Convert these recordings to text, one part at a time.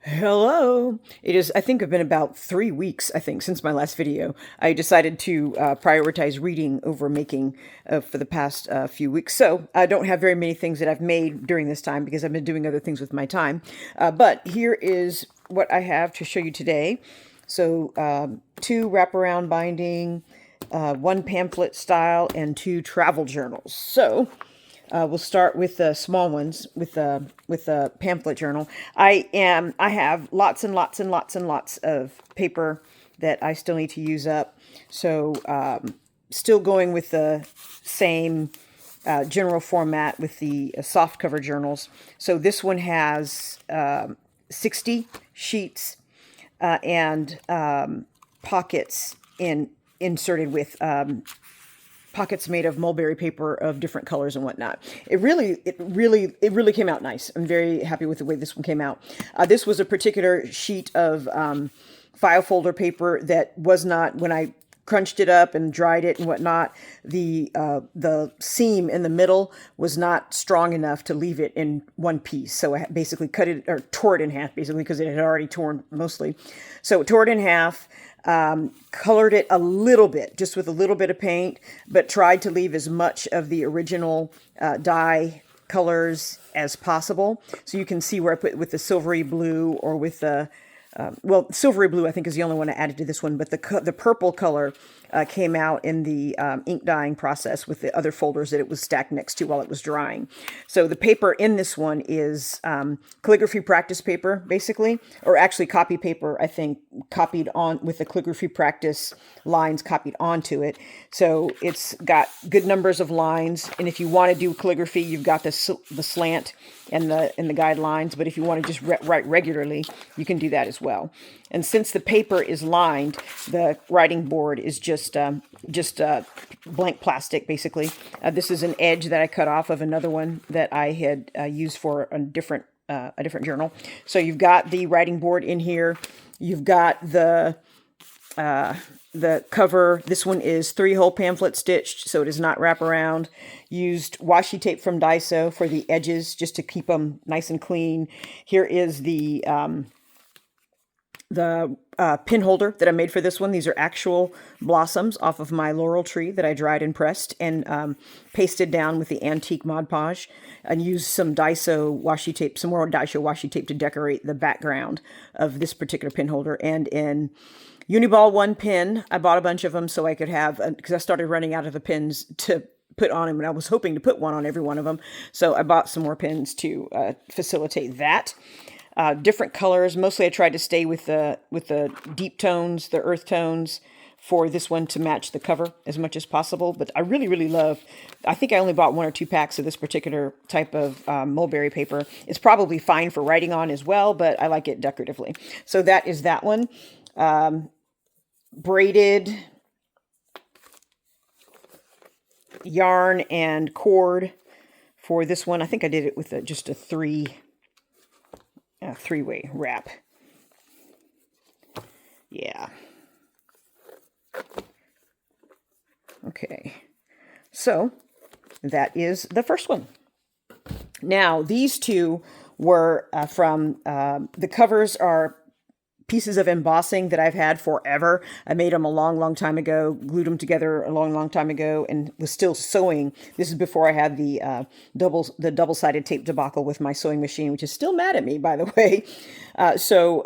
Hello. It is, I think, it's been about 3 weeks, I think, since my last video. I decided to prioritize reading over making for the past few weeks. So I don't have very many things that I've made during this time because I've been doing other things with my time. But here is what I have to show you today. So two wraparound binding, one pamphlet style, and two travel journals. So we'll start with the small ones with the pamphlet journal. I have lots and lots and lots and lots of paper that I still need to use up. So still going with the same general format with the soft cover journals. So this one has 60 sheets and pockets inserted with pockets made of mulberry paper of different colors and whatnot. It really came out nice. I'm very happy with the way this one came out. This was a particular sheet of file folder paper that was not, when I crunched it up and dried it and whatnot, the seam in the middle was not strong enough to leave it in one piece. So I basically cut it, or tore it in half, basically, because it had already torn mostly. So tore it in half, colored it a little bit, just with a little bit of paint, but tried to leave as much of the original dye colors as possible. So you can see where I put with the silvery blue or with the well, silvery blue, I think, is the only one I added to this one, but the purple color came out in the ink dyeing process with the other folders that it was stacked next to while it was drying. So the paper in this one is calligraphy practice paper, basically, or actually copy paper, I think, copied on with the calligraphy practice lines copied onto it. So it's got good numbers of lines, and if you want to do calligraphy, you've got the slant and the guidelines, but if you want to just write regularly, you can do that as well. And since the paper is lined, the writing board is just blank plastic, basically. This is an edge that I cut off of another one that I had used for a different journal. So you've got the writing board in here. You've got the cover. This one is 3-hole pamphlet stitched, so it does not wrap around. Used washi tape from Daiso for the edges, just to keep them nice and clean. Here is the pin holder that I made for this one. These are actual blossoms off of my laurel tree that I dried and pressed and pasted down with the antique Mod Podge, and used some Daiso washi tape, some more Daiso washi tape to decorate the background of this particular pin holder. And in Uniball 1 pin, I bought a bunch of them so I could have, because I started running out of the pins to put on them, and I was hoping to put one on every one of them. So I bought some more pins to facilitate that. Different colors. Mostly I tried to stay with the deep tones, the earth tones, for this one to match the cover as much as possible. But I really, really love, I think I only bought 1 or 2 packs of this particular type of mulberry paper. It's probably fine for writing on as well, but I like it decoratively. So that is that one. Braided yarn and cord for this one. I think I did it with just a three-way wrap. Yeah. Okay. So that is the first one. Now, these two were from, the covers are pieces of embossing that I've had forever. I made them a long, long time ago, glued them together a long, long time ago, and was still sewing. This is before I had the double-sided tape debacle with my sewing machine, which is still mad at me, by the way. So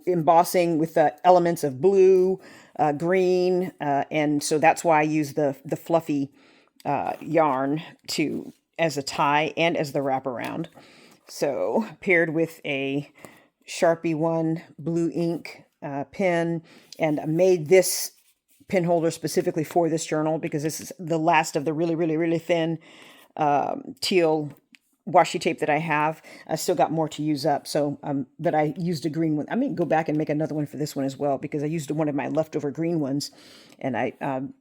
embossing with the elements of blue, green, and so that's why I use the fluffy yarn as a tie and as the wraparound. So paired with a Sharpie 1 blue ink pen, and I made this pin holder specifically for this journal because this is the last of the really, really, really thin teal washi tape that I have. I still got more to use up, so but I used a green one. I may go back and make another one for this one as well, because I used one of my leftover green ones, and I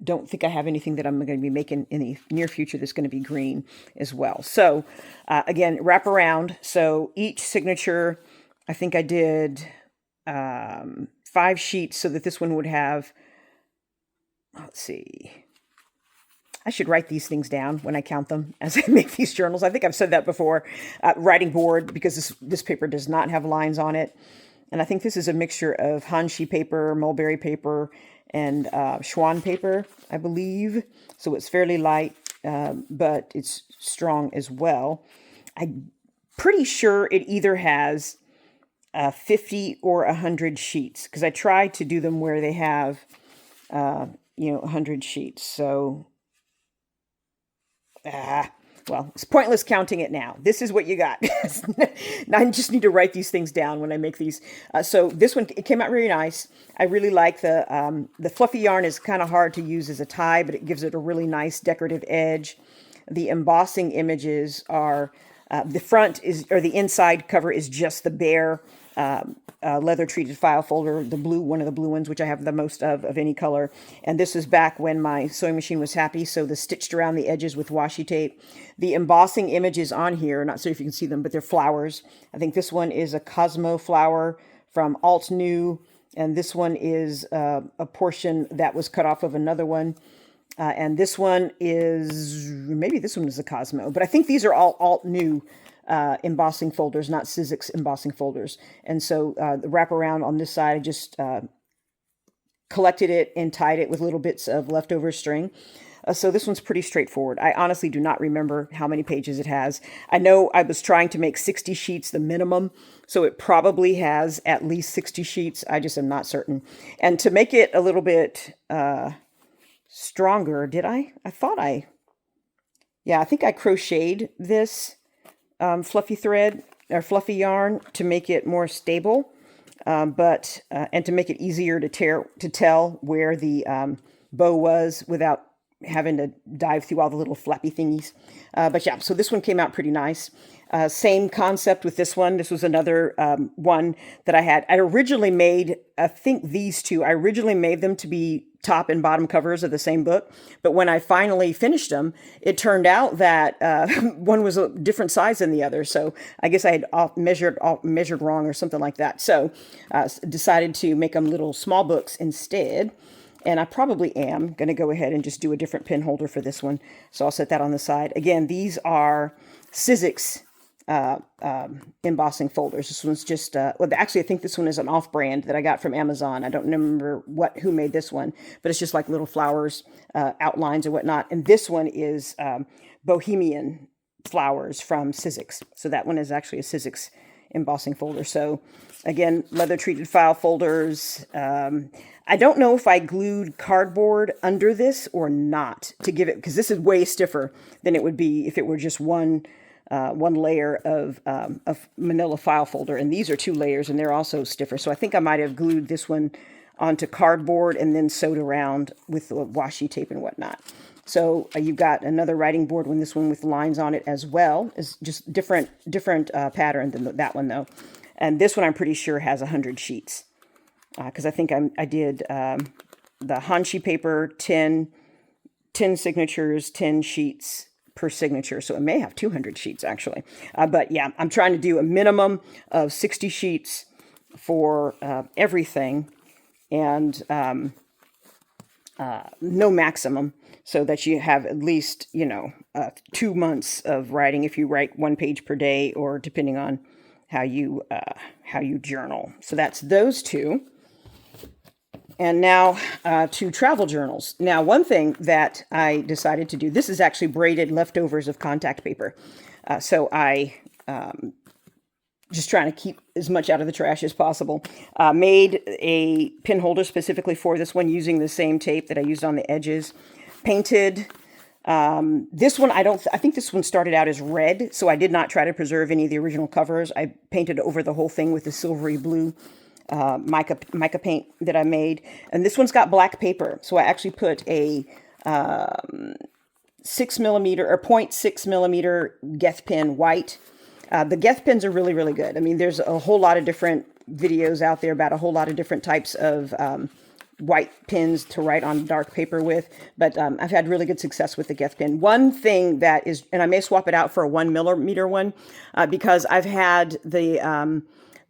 don't think I have anything that I'm going to be making in the near future that's going to be green as well. So again, wrap around. So each signature, I think I did 5 sheets so that this one would have, let's see, I should write these things down when I count them as I make these journals. I think I've said that before. Writing board, because this paper does not have lines on it. And I think this is a mixture of Hanshi paper, mulberry paper, and Xuan paper, I believe. So it's fairly light, but it's strong as well. I'm pretty sure it either has 50 or 100 sheets, because I tried to do them where they have, 100 sheets. So, well, it's pointless counting it now. This is what you got. Now I just need to write these things down when I make these. So this one, it came out really nice. I really like the fluffy yarn is kind of hard to use as a tie, but it gives it a really nice decorative edge. The embossing images are, the front is, or the inside cover is just the bare leather treated file folder, the blue, one of the blue ones, which I have the most of any color. And this was back when my sewing machine was happy. So the stitched around the edges with washi tape. The embossing images on here, not sure if you can see them, but they're flowers. I think this one is a Cosmo flower from Alt New. And this one is a portion that was cut off of another one. And this one is, maybe this one is a Cosmo, but I think these are all Alt New embossing folders, not Sizzix embossing folders. And so the wraparound on this side, I just collected it and tied it with little bits of leftover string. So this one's pretty straightforward. I honestly do not remember how many pages it has. I know I was trying to make 60 sheets the minimum, so it probably has at least 60 sheets. I just am not certain. And to make it a little bit stronger, did I? I think I crocheted this fluffy thread or fluffy yarn to make it more stable, and to make it easier to tell where the bow was without having to dive through all the little flappy thingies. But yeah, so this one came out pretty nice. Same concept with this one. This was another one that I had. I originally made, I think these two, I originally made them to be top and bottom covers of the same book. But when I finally finished them, it turned out that one was a different size than the other. So I guess I had measured wrong or something like that. So decided to make them little small books instead. And I probably am going to go ahead and just do a different pin holder for this one. So I'll set that on the side. Again, these are Sizzix embossing folders. This one's just, well, actually, I think this one is an off-brand that I got from Amazon. I don't remember who made this one, but it's just like little flowers, outlines and whatnot. And this one is Bohemian flowers from Sizzix. So that one is actually a Sizzix embossing folder. So again, leather treated file folders. I don't know if I glued cardboard under this or not to give it, because this is way stiffer than it would be if it were just one layer of manila file folder. And these are 2 layers and they're also stiffer. So I think I might have glued this one onto cardboard and then sewed around with washi tape and whatnot. So you've got another writing board this one with lines on it as well. It's just different pattern than that one though. And this one I'm pretty sure has 100 sheets. Because I think I did the Hanshi paper, 10 signatures, 10 sheets per signature. So it may have 200 sheets actually. But yeah, I'm trying to do a minimum of 60 sheets for everything and no maximum, so that you have at least, 2 months of writing if you write 1 page per day, or depending on how you journal. So that's those 2. And now to travel journals. Now, one thing that I decided to do, this is actually braided leftovers of contact paper. So I, just trying to keep as much out of the trash as possible, made a pin holder specifically for this one using the same tape that I used on the edges. Painted this one, I think this one started out as red, so I did not try to preserve any of the original covers. I painted over the whole thing with the silvery blue mica paint that I made. And this one's got black paper. So I actually put a 6mm or 0.6mm Geth pen white. The Geth pens are really, really good. I mean, there's a whole lot of different videos out there about a whole lot of different types of white pens to write on dark paper with, but I've had really good success with the Geth pen. One thing that is, and I may swap it out for a 1mm one, because I've had the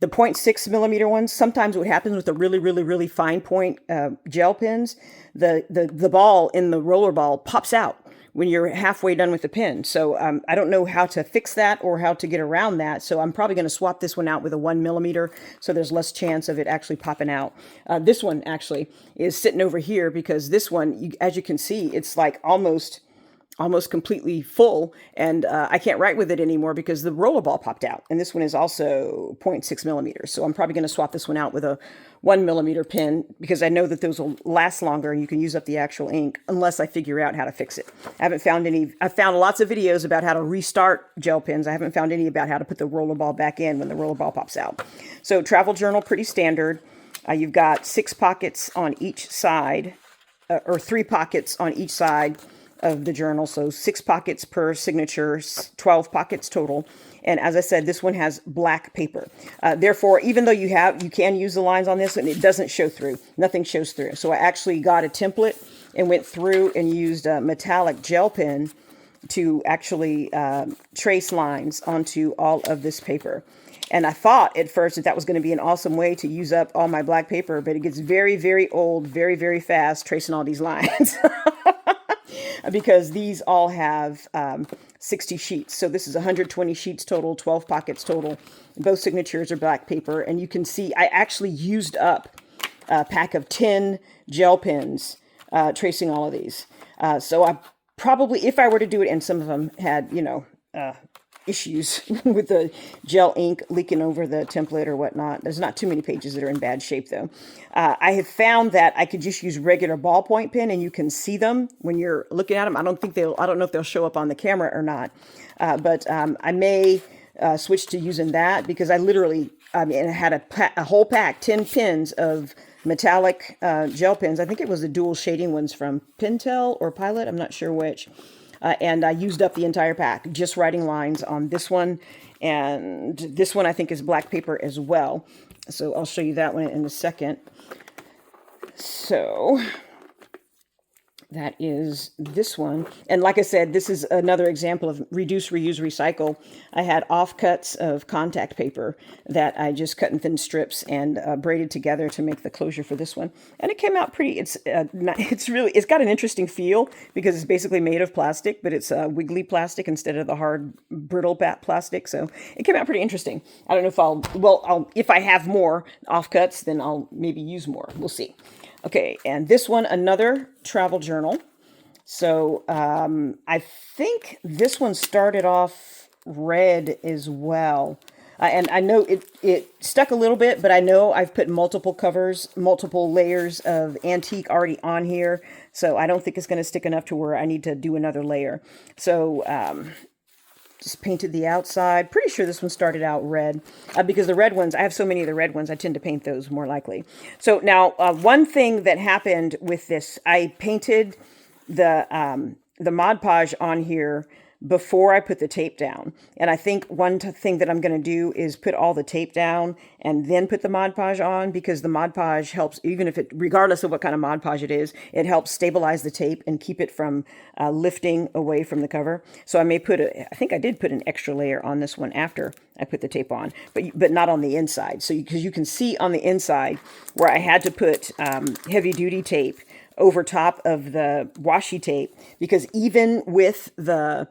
0.6mm ones. Sometimes what happens with the really, really, really fine point gel pens, the ball in the roller ball pops out when you're halfway done with the pen. So I don't know how to fix that or how to get around that. So I'm probably going to swap this one out with a 1mm, so there's less chance of it actually popping out. This one actually is sitting over here because this one, as you can see, it's like almost completely full, and I can't write with it anymore because the roller ball popped out. And this one is also 0.6mm. So I'm probably going to swap this one out with a 1mm pen because I know that those will last longer and you can use up the actual ink unless I figure out how to fix it. I haven't found any. I've found lots of videos about how to restart gel pens. I haven't found any about how to put the roller ball back in when the roller ball pops out. So travel journal, pretty standard. You've got 6 pockets on each side, or 3 pockets on each side of the journal. So 6 pockets per signature, 12 pockets total. And as I said, this one has black paper. Therefore, even though you can use the lines on this, and it doesn't show through. Nothing shows through. So I actually got a template and went through and used a metallic gel pen to actually trace lines onto all of this paper. And I thought at first that was going to be an awesome way to use up all my black paper, but it gets very, very old, very, very fast tracing all these lines. Because these all have 60 sheets. So this is 120 sheets total, 12 pockets total. Both signatures are black paper. And you can see I actually used up a pack of 10 gel pens tracing all of these. So I probably, if I were to do it, and some of them had, issues with the gel ink leaking over the template or whatnot. There's not too many pages that are in bad shape though. I have found that I could just use regular ballpoint pen and you can see them when you're looking at them. I don't know if they'll show up on the camera or not. But I may switch to using that because I literally, I had a whole pack, 10 pens of metallic gel pens. I think it was the dual shading ones from Pentel or Pilot. I'm not sure which. And I used up the entire pack, just writing lines on this one. And this one I think is black paper as well. So I'll show you that one in a second. So that is this one. And like I said, this is another example of reduce, reuse, recycle. I had offcuts of contact paper that I just cut in thin strips and braided together to make the closure for this one. And it came out pretty, it's got an interesting feel because it's basically made of plastic, but it's wiggly plastic instead of the hard, brittle plastic. So it came out pretty interesting. I don't know if if I have more offcuts, then I'll maybe use more. We'll see. Okay, and this one, another travel journal. So I think this one started off red as well. And I know it stuck a little bit, but I know I've put multiple covers, multiple layers of antique already on here. So I don't think it's going to stick enough to where I need to do another layer. So just painted the outside. Pretty sure this one started out red because the red ones, I have so many of the red ones, I tend to paint those more likely. So now one thing that happened with this, I painted the Mod Podge on here before I put the tape down. And I think one thing that I'm going to do is put all the tape down and then put the Mod Podge on, because the Mod Podge helps, even if regardless of what kind of Mod Podge it is, it helps stabilize the tape and keep it from lifting away from the cover. So I may I think I did put an extra layer on this one after I put the tape on, but not on the inside. So because you can see on the inside where I had to put heavy duty tape over top of the washi tape, because even with the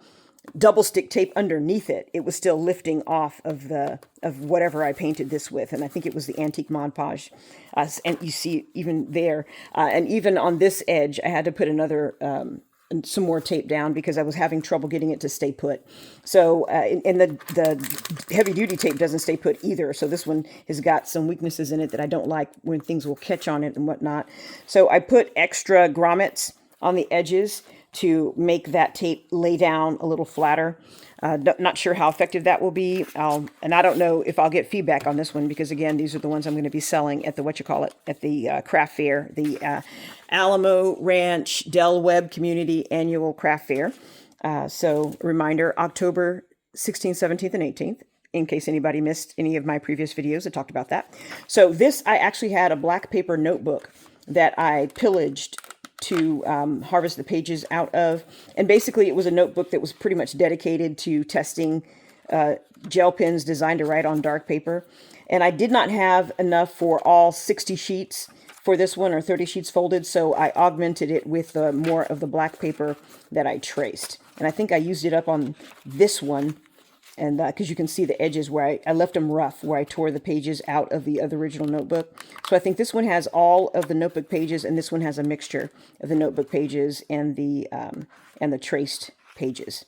double stick tape underneath it, it was still lifting off of whatever I painted this with. And I think it was the Antique Mod Podge. And you see even there, and even on this edge, I had to put some more tape down because I was having trouble getting it to stay put. So, and the heavy duty tape doesn't stay put either. So this one has got some weaknesses in it that I don't like when things will catch on it and whatnot. So I put extra grommets on the edges to make that tape lay down a little flatter. Not sure how effective that will be. And I don't know if I'll get feedback on this one because, again, these are the ones I'm going to be selling at the craft fair, the Alamo Ranch Del Webb Community Annual Craft Fair. So reminder, October 16th, 17th, and 18th, in case anybody missed any of my previous videos. I talked about that. So this, I actually had a black paper notebook that I pillaged to harvest the pages out of. And basically it was a notebook that was pretty much dedicated to testing gel pens designed to write on dark paper. And I did not have enough for all 60 sheets for this one are 30 sheets folded, so I augmented it with more of the black paper that I traced. And I think I used it up on this one, and because you can see the edges where I left them rough, where I tore the pages out of the other original notebook. So I think this one has all of the notebook pages, and this one has a mixture of the notebook pages and the traced pages.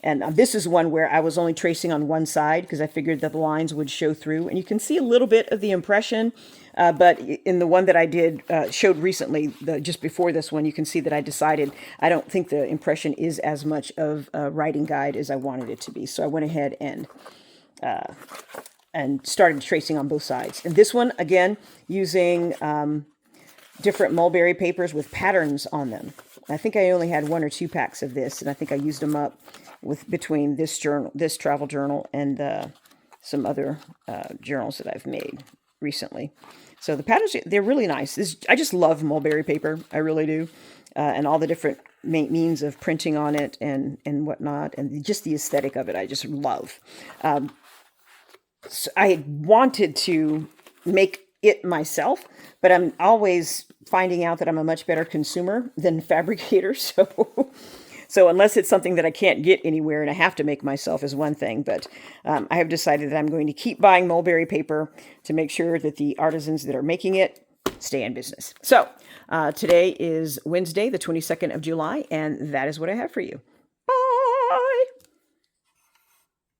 And this is one where I was only tracing on one side because I figured that the lines would show through. And you can see a little bit of the impression, but in the one that I did, showed recently, just before this one, you can see that I decided I don't think the impression is as much of a writing guide as I wanted it to be. So I went ahead and started tracing on both sides. And this one, again, using different mulberry papers with patterns on them. I think I only had 1 or 2 packs of this, and I think I used them up between this travel journal, and some other journals that I've made recently. So the patterns, they're really nice. I just love mulberry paper. I really do. And all the different means of printing on it and whatnot, and just the aesthetic of it, I just love. So I wanted to make it myself, but I'm always finding out that I'm a much better consumer than fabricator. So unless it's something that I can't get anywhere and I have to make myself is one thing, but I have decided that I'm going to keep buying mulberry paper to make sure that the artisans that are making it stay in business. So today is Wednesday, the 22nd of July, and that is what I have for you.